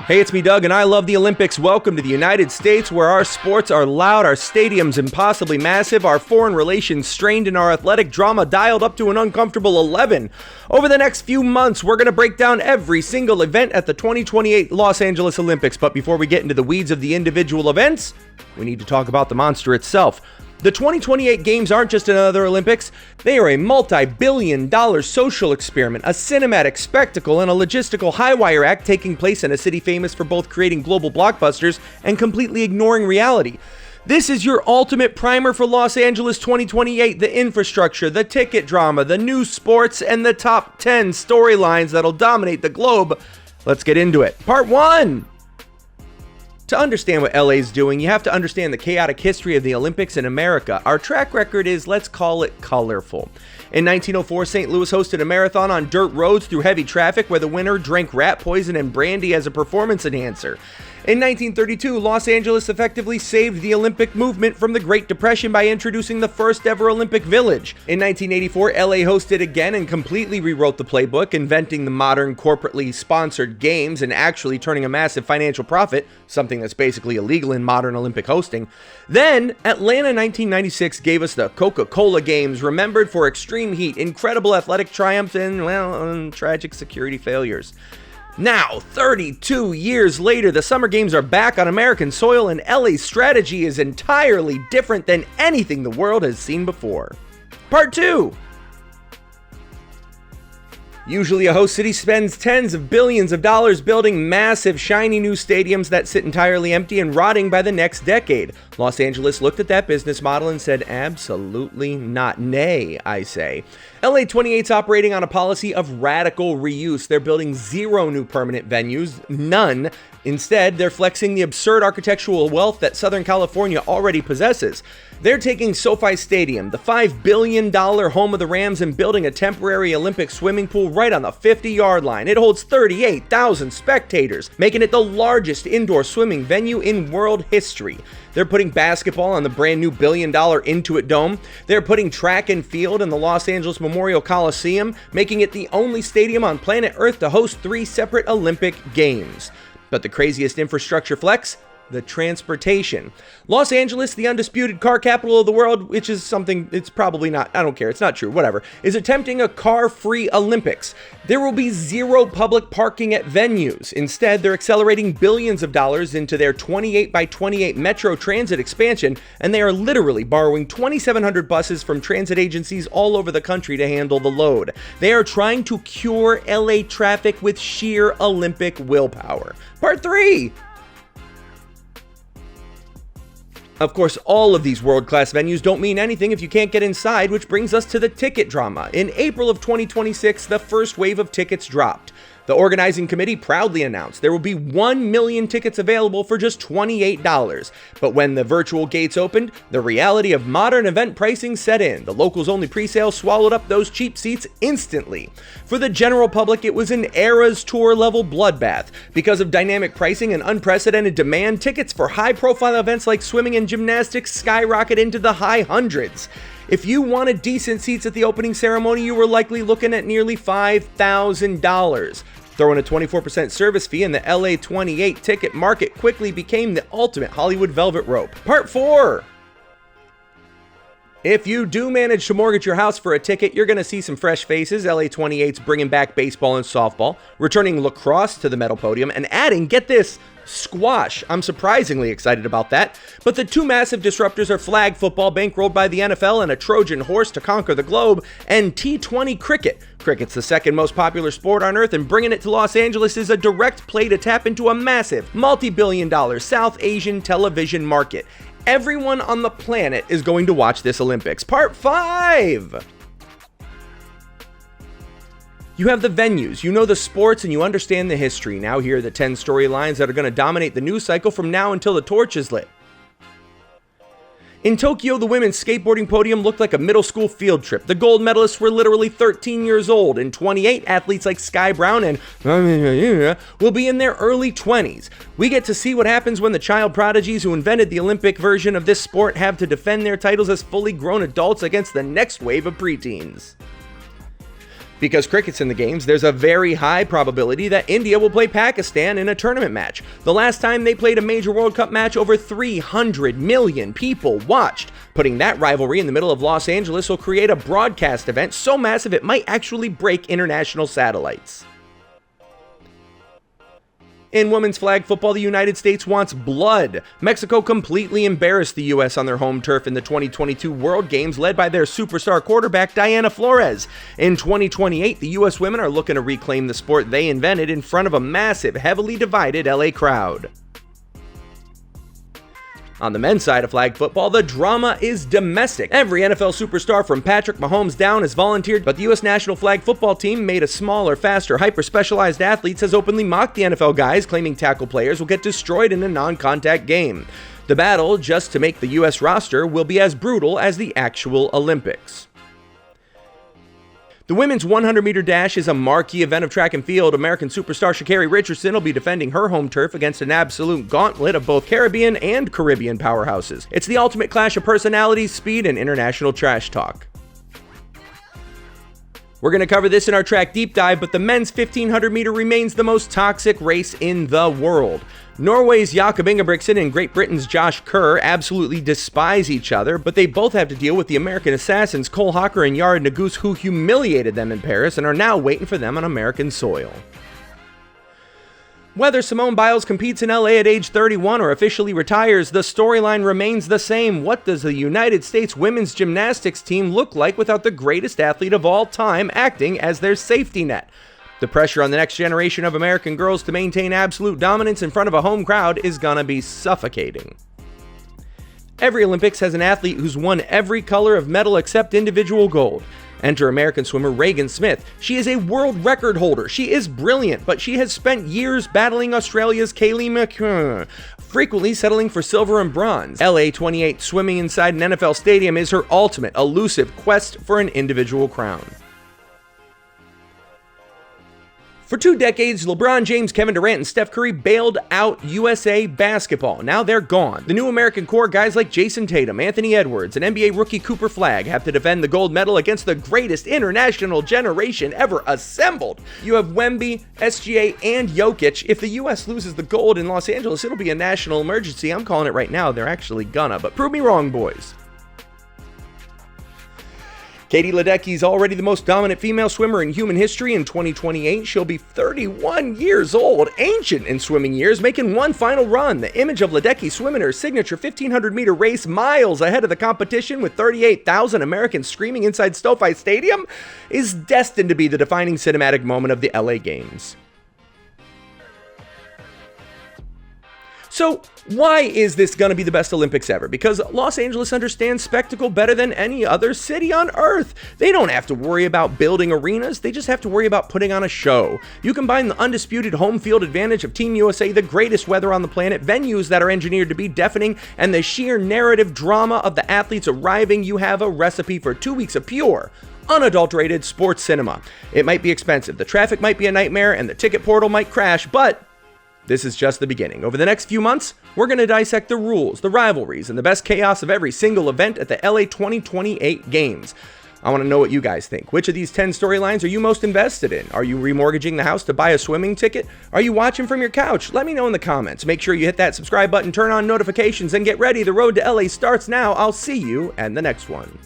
Hey, it's me, Doug, and I love the Olympics. Welcome to the United States, where our sports are loud, our stadiums impossibly massive, our foreign relations strained, and our athletic drama dialed up to an uncomfortable 11. Over the next few months, we're going to break down every single event at the 2028 Los Angeles Olympics. But before we get into the weeds of the individual events, we need to talk about the monster itself. The 2028 Games aren't just another Olympics. They are a multi-billion-dollar social experiment, a cinematic spectacle, and a logistical high-wire act taking place in a city famous for both creating global blockbusters and completely ignoring reality. This is your ultimate primer for Los Angeles 2028, the infrastructure, the ticket drama, the new sports, and the top 10 storylines that'll dominate the globe. Let's get into it. Part 1! To understand what LA's doing, you have to understand the chaotic history of the Olympics in America. Our track record is, let's call it, colorful. In 1904, St. Louis hosted a marathon on dirt roads through heavy traffic where the winner drank rat poison and brandy as a performance enhancer. In 1932, Los Angeles effectively saved the Olympic movement from the Great Depression by introducing the first ever Olympic Village. In 1984, LA hosted again and completely rewrote the playbook, inventing the modern corporately sponsored games and actually turning a massive financial profit, something that's basically illegal in modern Olympic hosting. Then, Atlanta 1996 gave us the Coca-Cola Games, remembered for extreme heat, incredible athletic triumph, and, tragic security failures. Now, 32 years later, the Summer Games are back on American soil, and LA's strategy is entirely different than anything the world has seen before. Part 2. Usually a host city spends tens of billions of dollars building massive, shiny new stadiums that sit entirely empty and rotting by the next decade. Los Angeles looked at that business model and said, absolutely not. Nay, I say. LA28's operating on a policy of radical reuse. They're building zero new permanent venues, none. Instead, they're flexing the absurd architectural wealth that Southern California already possesses. They're taking SoFi Stadium, the $5 billion home of the Rams, and building a temporary Olympic swimming pool right on the 50-yard line. It holds 38,000 spectators, making it the largest indoor swimming venue in world history. They're putting basketball on the brand new $1 billion Intuit Dome. They're putting track and field in the Los Angeles Memorial Coliseum, making it the only stadium on planet Earth to host 3 separate Olympic Games. But the craziest infrastructure flex? The transportation. Los Angeles, the undisputed car capital of the world, which is something it's probably not, I don't care, it's not true, whatever, is attempting a car-free Olympics. There will be zero public parking at venues. Instead, they're accelerating billions of dollars into their 28 by 28 metro transit expansion, and they are literally borrowing 2,700 buses from transit agencies all over the country to handle the load. They are trying to cure LA traffic with sheer Olympic willpower. Part 3. Of course, all of these world-class venues don't mean anything if you can't get inside, which brings us to the ticket drama. In April of 2026, the first wave of tickets dropped. The organizing committee proudly announced there will be 1 million tickets available for just $28. But when the virtual gates opened, the reality of modern event pricing set in. The locals-only presale swallowed up those cheap seats instantly. For the general public, it was an Eras Tour-level bloodbath. Because of dynamic pricing and unprecedented demand, tickets for high-profile events like swimming and gymnastics skyrocket into the high hundreds. If you wanted decent seats at the opening ceremony, you were likely looking at nearly $5,000. Throw in a 24% service fee, and the LA28 ticket market quickly became the ultimate Hollywood velvet rope. Part 4. If you do manage to mortgage your house for a ticket, you're going to see some fresh faces. LA28's bringing back baseball and softball, returning lacrosse to the medal podium, and adding, get this, squash. I'm surprisingly excited about that. But the 2 massive disruptors are flag football, bankrolled by the NFL and a Trojan horse to conquer the globe, and T20 cricket. Cricket's the second most popular sport on Earth, and bringing it to Los Angeles is a direct play to tap into a massive, multi-billion-dollar South Asian television market. Everyone on the planet is going to watch this Olympics. Part 5! You have the venues, you know the sports, and you understand the history. Now here are the 10 storylines that are going to dominate the news cycle from now until the torch is lit. In Tokyo, the women's skateboarding podium looked like a middle school field trip. The gold medalists were literally 13 years old. In 28, athletes like Sky Brown and will be in their early 20s. We get to see what happens when the child prodigies who invented the Olympic version of this sport have to defend their titles as fully grown adults against the next wave of preteens. Because cricket's in the games, there's a very high probability that India will play Pakistan in a tournament match. The last time they played a major World Cup match, over 300 million people watched. Putting that rivalry in the middle of Los Angeles will create a broadcast event so massive it might actually break international satellites. In women's flag football, the United States wants blood. Mexico completely embarrassed the U.S. on their home turf in the 2022 World Games, led by their superstar quarterback, Diana Flores. In 2028, the U.S. women are looking to reclaim the sport they invented in front of a massive, heavily divided LA crowd. On the men's side of flag football, the drama is domestic. Every NFL superstar from Patrick Mahomes down has volunteered, but the U.S. national flag football team, made of smaller, faster, hyper-specialized athletes, has openly mocked the NFL guys, claiming tackle players will get destroyed in a non-contact game. The battle, just to make the U.S. roster, will be as brutal as the actual Olympics. The women's 100-meter dash is a marquee event of track and field. American superstar Sha'Carri Richardson will be defending her home turf against an absolute gauntlet of both Caribbean and Caribbean powerhouses. It's the ultimate clash of personalities, speed, and international trash talk. We're going to cover this in our track deep dive, but the men's 1500 meter remains the most toxic race in the world. Norway's Jakob Ingebrigtsen and Great Britain's Josh Kerr absolutely despise each other, but they both have to deal with the American assassins Cole Hocker and Yared Nuguse, who humiliated them in Paris and are now waiting for them on American soil. Whether Simone Biles competes in LA at age 31 or officially retires, the storyline remains the same. What does the United States women's gymnastics team look like without the greatest athlete of all time acting as their safety net? The pressure on the next generation of American girls to maintain absolute dominance in front of a home crowd is gonna be suffocating. Every Olympics has an athlete who's won every color of medal except individual gold. Enter American swimmer Regan Smith. She is a world record holder. She is brilliant, but she has spent years battling Australia's Kaylee McClure, frequently settling for silver and bronze. LA28 swimming inside an NFL stadium is her ultimate, elusive quest for an individual crown. For 2 decades, LeBron James, Kevin Durant, and Steph Curry bailed out USA basketball. Now they're gone. The new American core, guys like Jason Tatum, Anthony Edwards, and NBA rookie Cooper Flagg, have to defend the gold medal against the greatest international generation ever assembled. You have Wemby, SGA, and Jokic. If the US loses the gold in Los Angeles, it'll be a national emergency. I'm calling it right now. They're actually gonna, but prove me wrong, boys. Katie Ledecky is already the most dominant female swimmer in human history. In 2028, she'll be 31 years old, ancient in swimming years, making one final run. The image of Ledecky swimming her signature 1500-meter race miles ahead of the competition with 38,000 Americans screaming inside SoFi Stadium is destined to be the defining cinematic moment of the LA Games. So, why is this going to be the best Olympics ever? Because Los Angeles understands spectacle better than any other city on earth. They don't have to worry about building arenas, they just have to worry about putting on a show. You combine the undisputed home field advantage of Team USA, the greatest weather on the planet, venues that are engineered to be deafening, and the sheer narrative drama of the athletes arriving, you have a recipe for 2 weeks of pure, unadulterated sports cinema. It might be expensive, the traffic might be a nightmare, and the ticket portal might crash, but this is just the beginning. Over the next few months, we're going to dissect the rules, the rivalries, and the best chaos of every single event at the LA28 Games. I want to know what you guys think. Which of these 10 storylines are you most invested in? Are you remortgaging the house to buy a swimming ticket? Are you watching from your couch? Let me know in the comments. Make sure you hit that subscribe button, turn on notifications, and get ready. The road to LA starts now. I'll see you in the next one.